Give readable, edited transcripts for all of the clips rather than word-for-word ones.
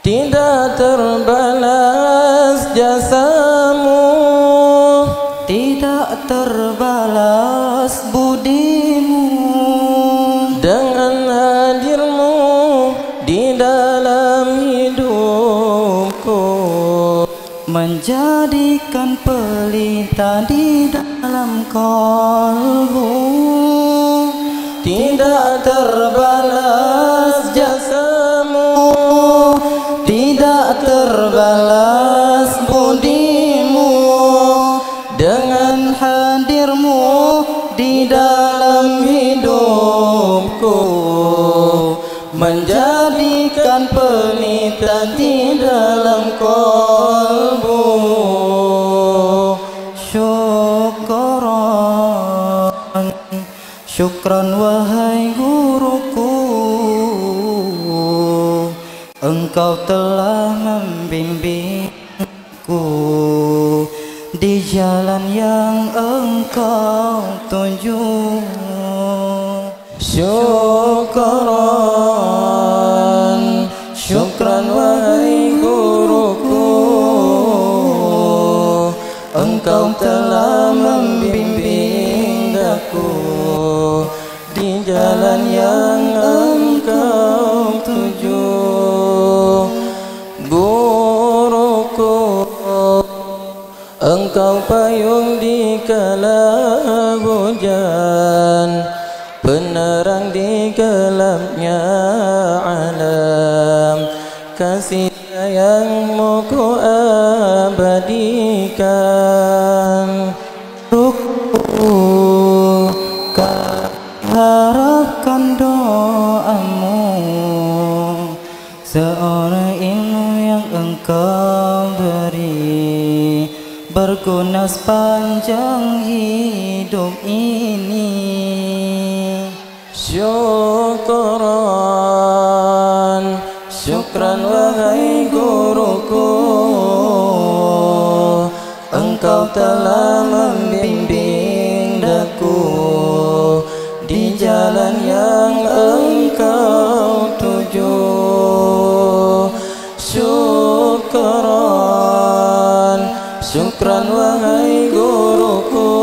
tidak terbalas jasamu, tidak terbalas budimu. dengan hadirmu di dalam hidupku, menjadikan pelita di dalam kalbu. tidak terbalas jasamu, tidak terbalas budimu, dengan hadirmu di dalam hidupku, menjadikan pelita di dalam kalbu. Syukran, syukran wahai guruku, engkau telah membimbingku di jalan yang engkau tunjuk. Syukran, syukran wahai guruku, engkau telah membimbing aku di jalan yang engkau tuju. Guruku, engkau payung di kala hujan, penerang di gelapnya alam, kasih sayangmu ku abadikan. Ruku harapkan doamu, seorang ilmu yang engkau beri berguna sepanjang hidup ini. Syukran, syukran wahai guruku, engkau telah membimbing daku di jalan yang engkau tuju. Syukran, syukran wahai guruku,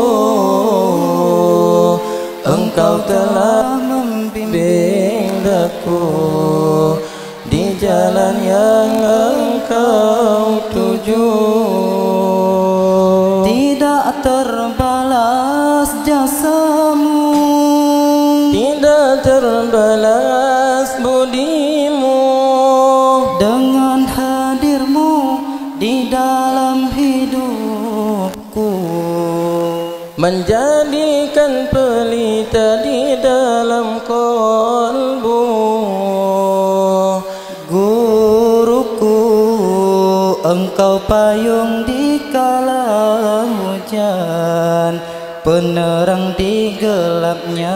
engkau telah membimbing daku di jalan yang engkau tuju. Tidak terbalas jasamu, tidak terbalas budimu, dengan hadirmu di dalam hidupku, menjadikan pelita di dalam kalbu. Guruku, engkau payung di kala hujan, penerang di gelapnya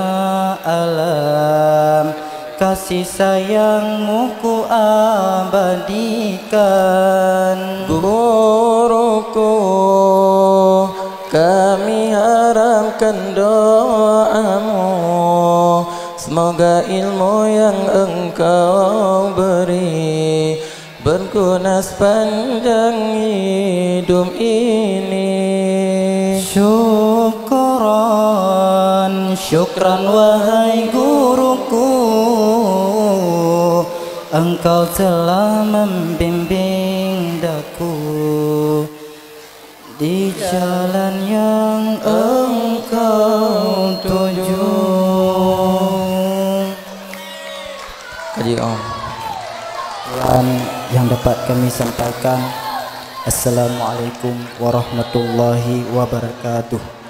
alam, kasih sayangmu ku abadikan. Guruku, kami harapkan doamu, semoga ilmu yang engkau beri berguna sepanjang hidup ini. Syukran, syukran wahai guruku, engkau telah membimbing daku di jalan yang engkau tuju. Kaji Om. Dan yang dapat kami sampaikan, Assalamualaikum warahmatullahi wabarakatuh.